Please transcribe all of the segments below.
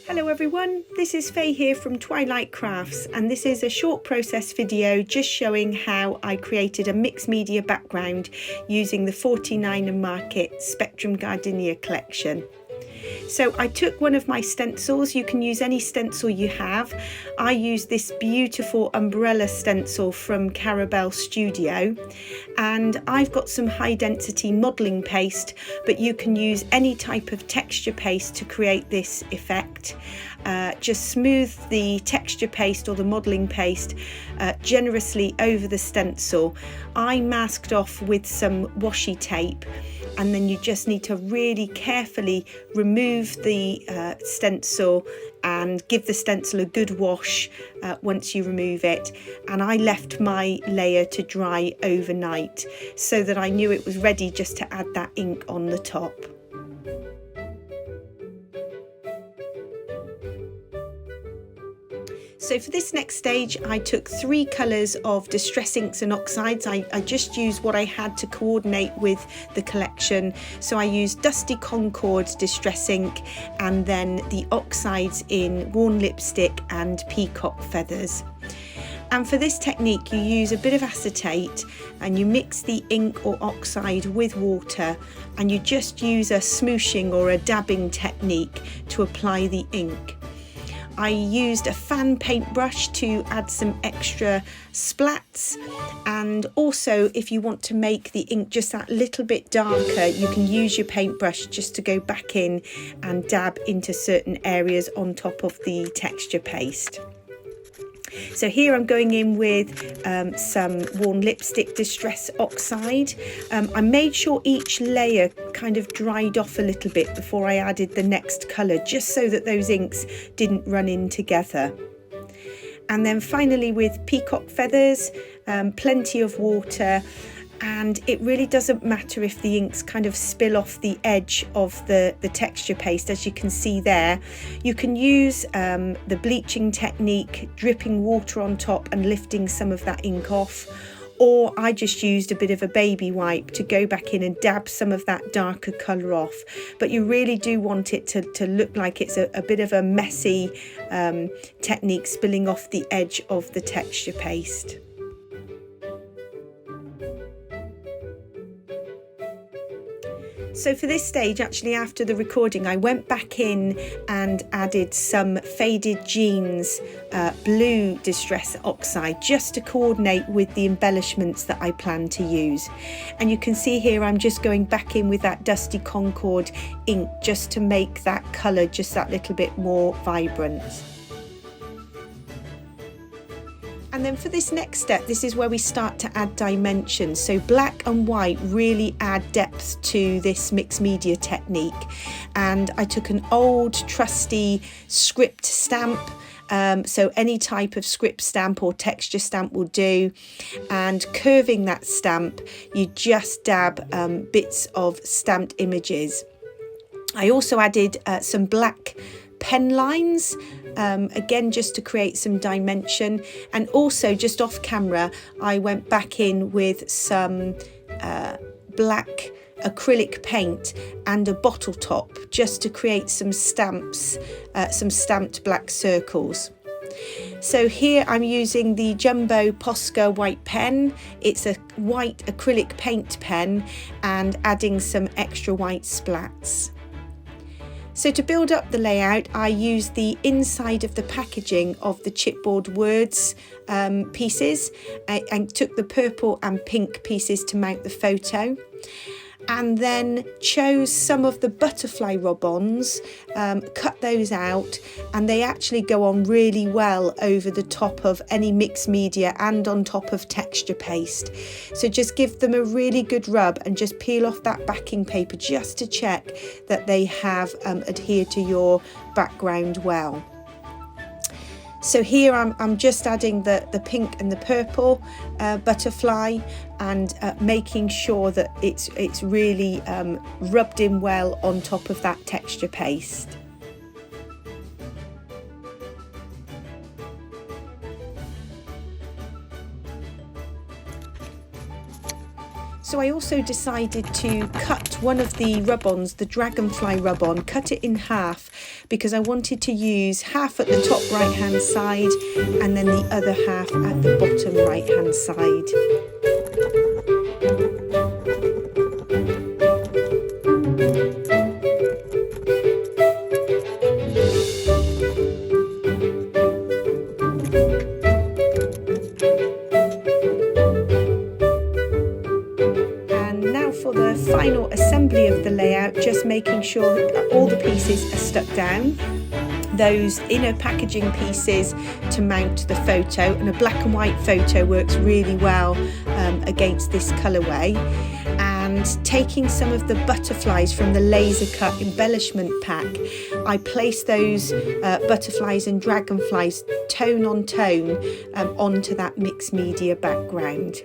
Hello everyone, this is Faye here from Twilight Crafts, and this is a short process video just showing how I created a mixed media background using the 49er Market Spectrum Gardenia collection. So I took one of my stencils. You can use any stencil you have. I used this beautiful umbrella stencil from Carabel Studio, and I've got some high density modelling paste, but you can use any type of texture paste to create this effect. Just smooth the texture paste or the modelling paste generously over the stencil. I masked off with some washi tape, and then you just need to really carefully remove the stencil and give the stencil a good wash once you remove it. And I left my layer to dry overnight so that I knew it was ready just to add that ink on the top. So for this next stage, I took 3 colours of distress inks and oxides. I just used what I had to coordinate with the collection. So I used Dusty Concord distress ink, and then the oxides in Worn Lipstick and Peacock feathers. And for this technique, you use a bit of acetate and you mix the ink or oxide with water, and you just use a smooshing or a dabbing technique to apply the ink. I used a fan paintbrush to add some extra splats, and also if you want to make the ink just that little bit darker, you can use your paintbrush just to go back in and dab into certain areas on top of the texture paste. So here I'm going in with some Worn Lipstick Distress Oxide. I made sure each layer kind of dried off a little bit before I added the next colour, just so that those inks didn't run in together. And then finally with Peacock feathers, plenty of water. And it really doesn't matter if the inks kind of spill off the edge of the texture paste, as you can see there. You can use the bleaching technique, dripping water on top and lifting some of that ink off, or I just used a bit of a baby wipe to go back in and dab some of that darker colour off. But you really do want it to look like it's a bit of a messy technique, spilling off the edge of the texture paste. So for this stage, actually after the recording, I went back in and added some Faded Jeans blue distress oxide just to coordinate with the embellishments that I plan to use. And you can see here I'm just going back in with that Dusty Concord ink just to make that colour just that little bit more vibrant. And then for this next step, this is where we start to add dimensions. So black and white really add depth to this mixed media technique. And I took an old trusty script stamp. So any type of script stamp or texture stamp will do. And curving that stamp, you just dab bits of stamped images. I also added some black pen lines, again just to create some dimension, and also just off camera I went back in with some black acrylic paint and a bottle top just to create some stamps, some stamped black circles. So here I'm using the Jumbo Posca white pen. It's a white acrylic paint pen, and adding some extra white splats. So to build up the layout, I used the inside of the packaging of the chipboard words pieces and took the purple and pink pieces to mount the photo, and then chose some of the butterfly rub-ons, cut those out, and they actually go on really well over the top of any mixed media and on top of texture paste. So just give them a really good rub and just peel off that backing paper just to check that they have adhered to your background well. So here I'm just adding the pink and the purple butterfly, and making sure that it's really rubbed in well on top of that texture paste. So I also decided to cut one of the rub-ons, the dragonfly rub-on, cut it in half, because I wanted to use half at the top right hand side and then the other half at the bottom right hand side. Final assembly of the layout, just making sure that all the pieces are stuck down. Those inner packaging pieces to mount the photo, and a black and white photo works really well against this colourway. And taking some of the butterflies from the laser cut embellishment pack, I placed those butterflies and dragonflies tone on tone onto that mixed media background.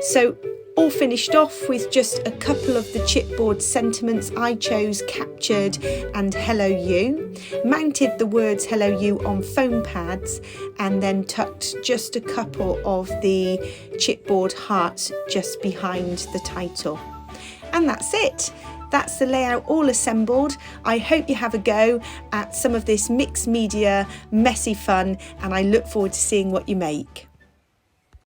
So all finished off with just a couple of the chipboard sentiments I chose, captured, and hello you. Mounted the words hello you on foam pads and then tucked just a couple of the chipboard hearts just behind the title. And that's it. That's the layout all assembled. I hope you have a go at some of this mixed media messy fun, and I look forward to seeing what you make.